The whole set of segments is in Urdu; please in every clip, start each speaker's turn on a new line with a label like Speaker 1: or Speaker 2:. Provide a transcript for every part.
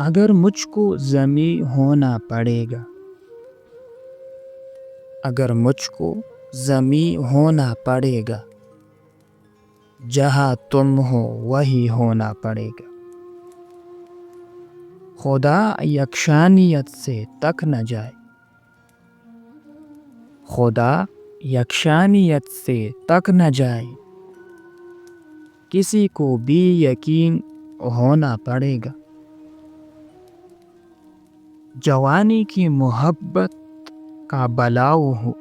Speaker 1: اگر مجھ کو زمیں ہونا پڑے گا، اگر مجھ کو زمیں ہونا پڑے گا، جہاں تم ہو وہی ہونا پڑے گا۔ خدا یکشانیت سے تک نہ جائے، خدا یکشانیت سے تک نہ جائے، کسی کو بھی یقین ہونا پڑے گا۔ جوانی کی محبت کا بلاؤ ہو،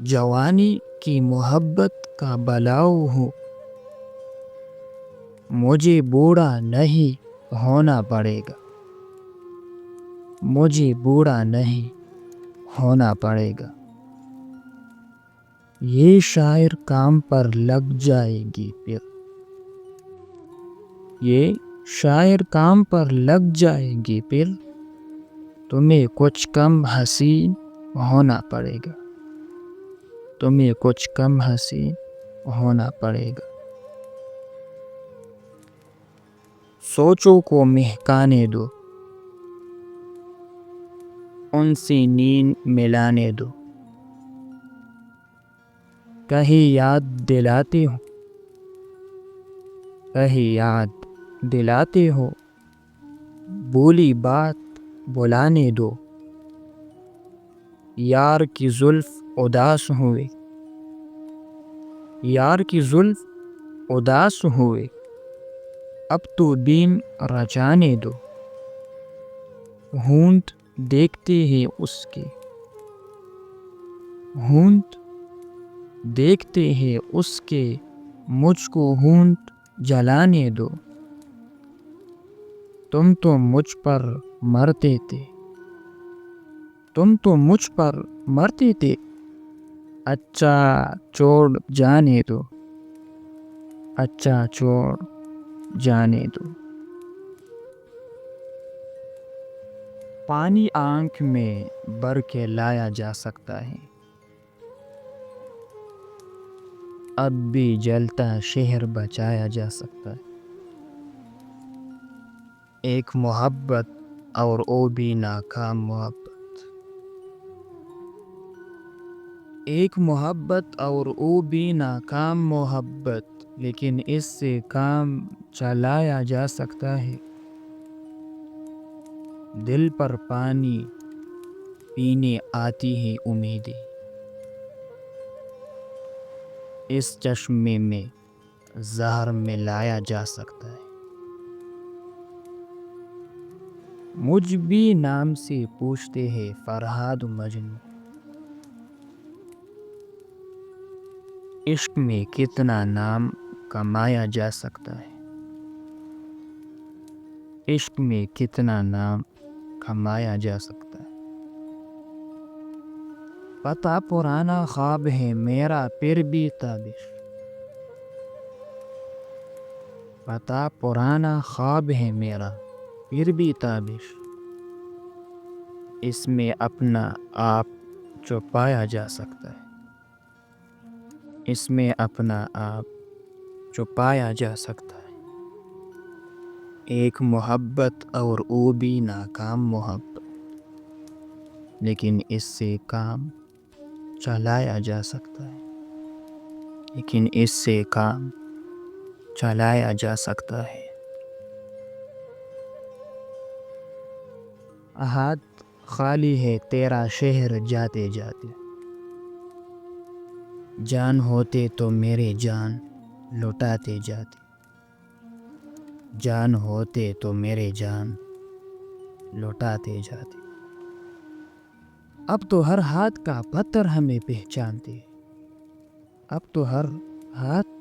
Speaker 1: جوانی کی محبت کا بلاؤ ہو، مجھے بوڑھا نہیں ہونا پڑے گا، مجھے بوڑھا نہیں ہونا پڑے گا۔ یہ شاعر کام پر لگ جائے گی پھر، یہ شاعر کام پر لگ جائے گی پھر، تمہیں کچھ کم حسین ہونا پڑے گا، تمہیں کچھ کم حسین ہونا پڑے گا۔ سوچوں کو مہکانے دو، ان سے نیند ملانے دو، کہیں یاد دلاتے ہو، کہیں یاد دلاتے ہو، بولی بات بلانے دو۔ یار کی زلف اداس ہوئے، یار کی زلف اداس ہوئے، اب تو دن رچانے دو۔ ہونٹ دیکھتے ہیں اس کے، ہونٹ دیکھتے ہیں اس کے، مجھ کو ہونٹ جلانے دو۔ تم تو مجھ پر مرتے تھے، تم تو مجھ پر مرتے تھے، اچھا چھوڑ جانے دو، اچھا چھوڑ جانے دو۔ پانی آنکھ میں بھر کے لایا جا سکتا ہے، اب بھی جلتا شہر بچایا جا سکتا ہے۔ ایک محبت اور وہ بھی ناکام محبت، ایک محبت اور وہ بھی ناکام محبت، لیکن اس سے کام چلایا جا سکتا ہے۔ دل پر پانی پینے آتی ہے امیدیں، اس چشمے میں زہر ملایا جا سکتا ہے۔ مجھ بھی نام سے پوچھتے ہیں فرہاد و مجنوں، عشق میں کتنا نام کمایا جا سکتا ہے، عشق میں کتنا نام کمایا جا سکتا ہے۔ پتہ پرانا خواب ہے میرا پھر بھی تابش، پتہ پرانا خواب ہے میرا پھر بھی تابش، اس میں اپنا آپ چھپایا جا سکتا ہے، اس میں اپنا آپ چھپایا جا سکتا ہے۔ ایک محبت اور وہ بھی ناکام محبت، لیکن اس سے کام چلایا جا سکتا ہے، لیکن اس سے کام چلایا جا سکتا ہے۔ ہاتھ خالی ہے تیرا شہر جاتے جاتے، جان ہوتے تو میرے جان لٹاتے جاتے، جان ہوتے تو میرے جان لٹاتے جاتے۔ اب تو ہر ہاتھ کا پتھر ہمیں پہچانتے، اب تو ہر ہاتھ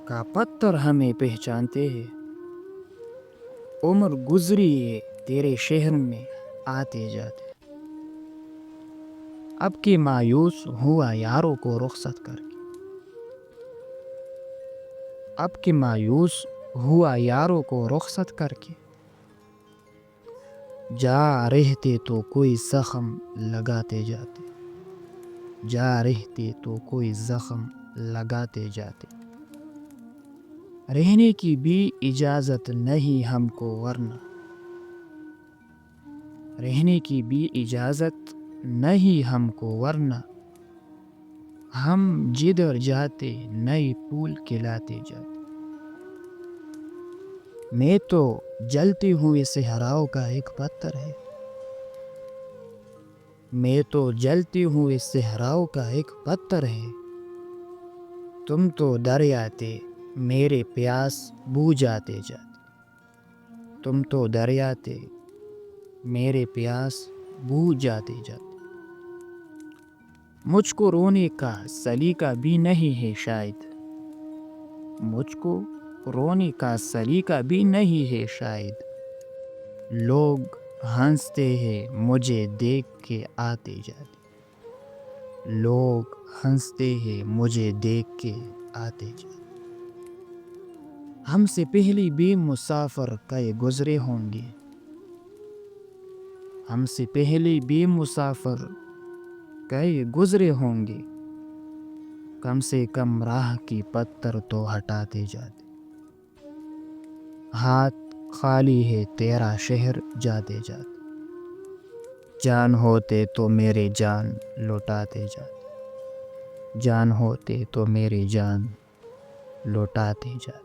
Speaker 1: کا پتھر ہمیں پہچانتے ہیں۔ عمر گزری ہے تیرے شہر میں آتے جاتے، اب کہ مایوس ہوا یاروں کو رخصت کر کے، اب کہ مایوس ہوا یاروں کو رخصت کر کے، جا رہتے تو کوئی زخم لگاتے جاتے، جا رہتے تو کوئی زخم لگاتے جاتے۔ رہنے کی بھی اجازت نہیں ہم کو ورنہ، رہنے کی بھی اجازت نہیں ہم کو ورنہ، ہم جدھر جاتے نئے پھول کھلاتے جاتے۔ میں تو جلتے ہوئے صحراؤں کا ایک پتھر ہے، میں تو جلتے ہوئے صحراؤں کا ایک پتھر ہے، تم تو دریا تھے میرے پیاس بجھاتے جاتے، تم تو دریا تھے میرے پیاس بجھاتے جاتے۔ مجھ کو رونے کا سلیقہ بھی نہیں ہے شاید، مجھ کو رونے کا سلیقہ بھی نہیں ہے شاید، لوگ ہنستے ہیں مجھے دیکھ کے آتے جاتے، لوگ ہنستے ہیں مجھے دیکھ کے آتے جاتے۔ ہم سے پہلے بھی مسافر کئی گزرے ہوں گے، ہم سے پہلے بھی مسافر کئی گزرے ہوں گے، کم سے کم راہ کی پتھر تو ہٹاتے جاتے۔ ہاتھ خالی ہے تیرا شہر جاتے جاتے، جان ہوتے تو میرے جان لوٹاتے جاتے، جان ہوتے تو میری جان لوٹاتے جاتے۔